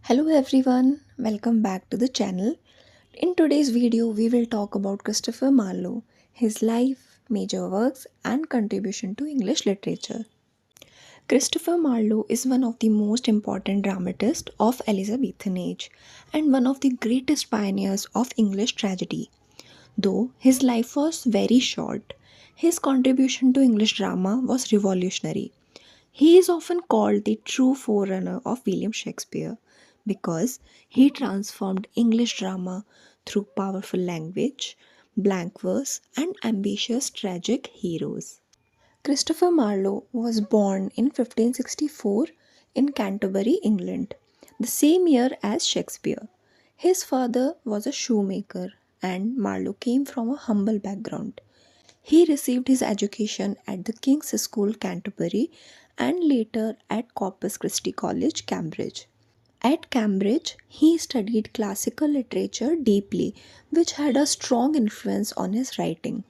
Hello everyone, welcome back to the channel. In today's video, we will talk about Christopher Marlowe, his life, major works, and contribution to English literature. Christopher Marlowe is one of the most important dramatists of Elizabethan age and one of the greatest pioneers of English tragedy. Though his life was very short, his contribution to English drama was revolutionary. He is often called the true forerunner of William Shakespeare because he transformed English drama through powerful language, blank verse, and ambitious tragic heroes. Christopher Marlowe was born in 1564 in Canterbury, England, the same year as Shakespeare. His father was a shoemaker, and Marlowe came from a humble background. He received his education at the King's School, Canterbury, and later at Corpus Christi College, Cambridge. At Cambridge, he studied classical literature deeply, which had a strong influence on his writing.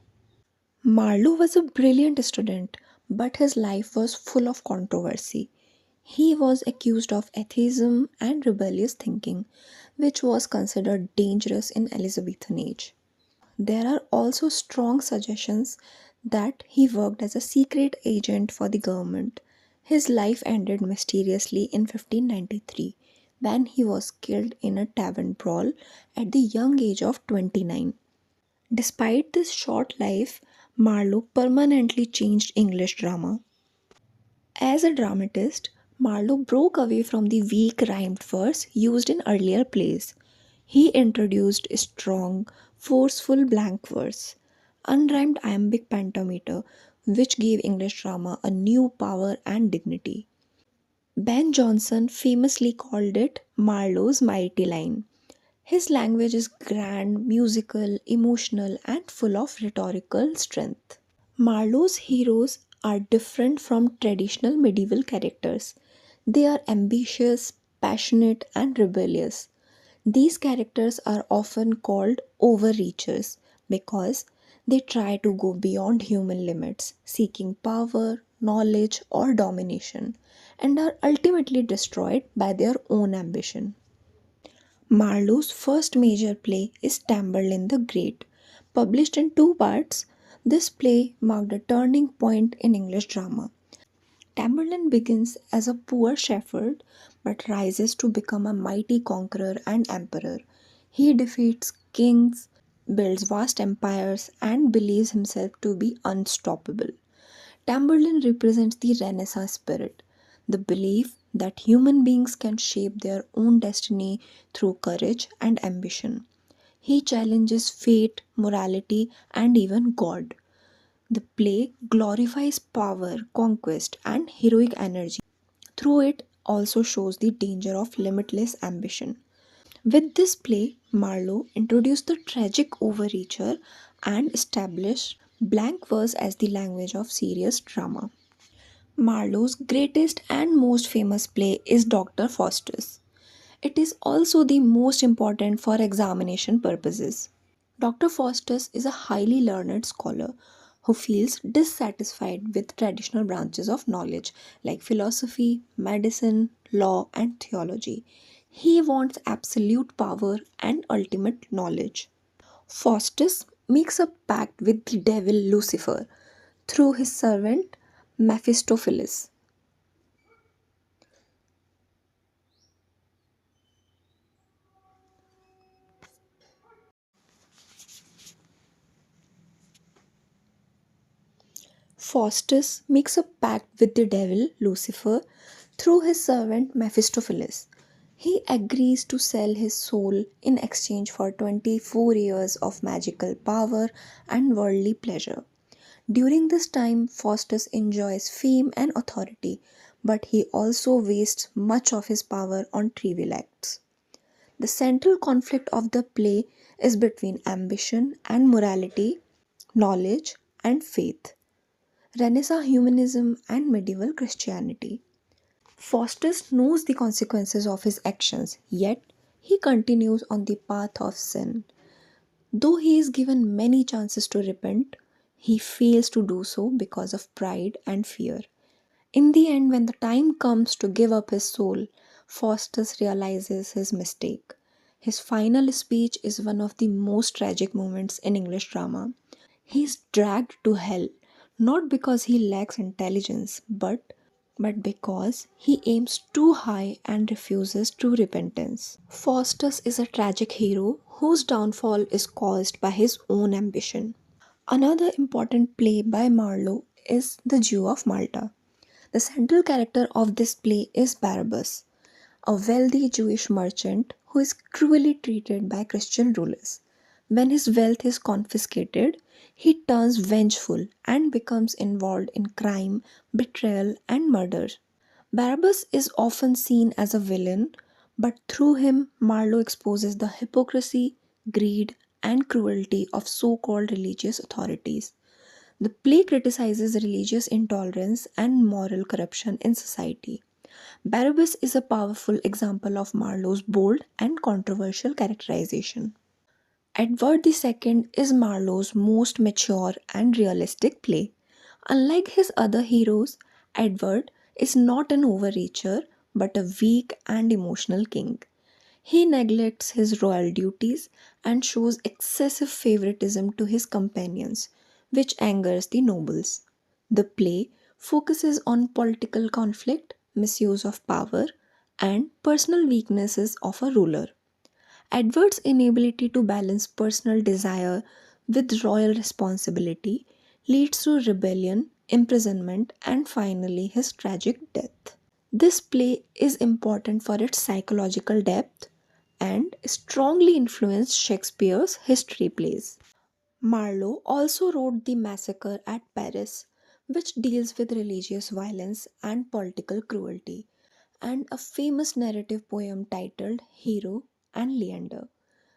Marlowe was a brilliant student, but his life was full of controversy. He was accused of atheism and rebellious thinking, which was considered dangerous in Elizabethan age. There are also strong suggestions that he worked as a secret agent for the government. His life ended mysteriously in 1593 when he was killed in a tavern brawl at the young age of 29. Despite this short life, Marlowe permanently changed English drama. As a dramatist, Marlowe broke away from the weak rhymed verse used in earlier plays. He introduced strong, forceful blank verse, unrhymed iambic pentameter, which gave English drama a new power and dignity. Ben Jonson famously called it Marlowe's mighty line. His language is grand, musical, emotional, and full of rhetorical strength. Marlowe's heroes are different from traditional medieval characters. They are ambitious, passionate, and rebellious. These characters are often called overreachers because they try to go beyond human limits, seeking power, knowledge, or domination, and are ultimately destroyed by their own ambition. Marlowe's first major play is Tamburlaine the Great. Published in two parts, this play marked a turning point in English drama. Tamburlaine begins as a poor shepherd but rises to become a mighty conqueror and emperor. He defeats kings, builds vast empires, and believes himself to be unstoppable. Tamburlaine represents the Renaissance spirit, the belief that human beings can shape their own destiny through courage and ambition. He challenges fate, morality, and even God. The play glorifies power, conquest, and heroic energy. Through it also shows the danger of limitless ambition. With this play, Marlowe introduced the tragic overreacher and established blank verse as the language of serious drama. Marlowe's greatest and most famous play is Dr. Faustus. It is also the most important for examination purposes. Dr. Faustus is a highly learned scholar who feels dissatisfied with traditional branches of knowledge like philosophy, medicine, law, and theology. He wants absolute power and ultimate knowledge. Faustus makes a pact with the devil Lucifer through his servant Mephistopheles. Faustus makes a pact with the devil Lucifer through his servant Mephistopheles. He agrees to sell his soul in exchange for 24 years of magical power and worldly pleasure. During this time, Faustus enjoys fame and authority, but he also wastes much of his power on trivial acts. The central conflict of the play is between ambition and morality, knowledge and faith, Renaissance humanism and medieval Christianity. Faustus knows the consequences of his actions, yet he continues on the path of sin. Though he is given many chances to repent, he fails to do so because of pride and fear. In the end, when the time comes to give up his soul, Faustus realizes his mistake. His final speech is one of the most tragic moments in English drama. He is dragged to hell, not because he lacks intelligence, but because he aims too high and refuses true repentance. Faustus is a tragic hero whose downfall is caused by his own ambition. Another important play by Marlowe is The Jew of Malta. The central character of this play is Barabbas, a wealthy Jewish merchant who is cruelly treated by Christian rulers. When his wealth is confiscated, he turns vengeful and becomes involved in crime, betrayal, and murder. Barabbas is often seen as a villain, but through him, Marlowe exposes the hypocrisy, greed, and cruelty of so called religious authorities. The play criticizes religious intolerance and moral corruption in society. Barabbas is a powerful example of Marlowe's bold and controversial characterization. Edward II is Marlowe's most mature and realistic play. Unlike his other heroes, Edward is not an overreacher but a weak and emotional king. He neglects his royal duties and shows excessive favoritism to his companions, which angers the nobles. The play focuses on political conflict, misuse of power, and personal weaknesses of a ruler. Edward's inability to balance personal desire with royal responsibility leads to rebellion, imprisonment, and finally his tragic death. This play is important for its psychological depth and strongly influenced Shakespeare's history plays. Marlowe also wrote The Massacre at Paris, which deals with religious violence and political cruelty, and a famous narrative poem titled Hero and Leander.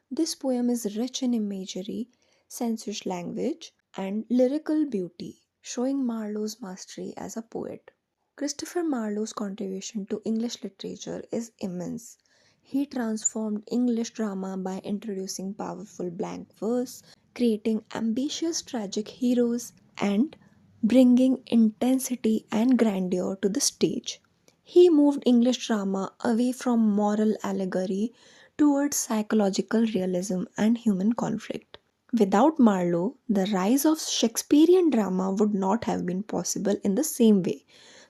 This poem is rich in imagery, sensuous language, and lyrical beauty, showing Marlowe's mastery as a poet. Christopher Marlowe's contribution to English literature is immense. He transformed English drama by introducing powerful blank verse, creating ambitious tragic heroes, and bringing intensity and grandeur to the stage. He moved English drama away from moral allegory towards psychological realism and human conflict. Without Marlowe, the rise of Shakespearean drama would not have been possible in the same way.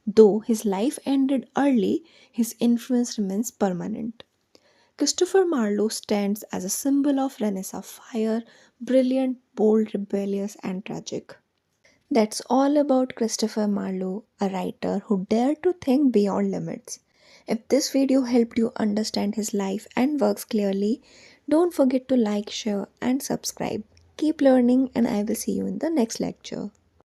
Though his life ended early, his influence remains permanent. Christopher Marlowe stands as a symbol of Renaissance fire, brilliant, bold, rebellious, and tragic. That's all about Christopher Marlowe, a writer who dared to think beyond limits. If this video helped you understand his life and works clearly, don't forget to like, share, and subscribe. Keep learning, and I will see you in the next lecture.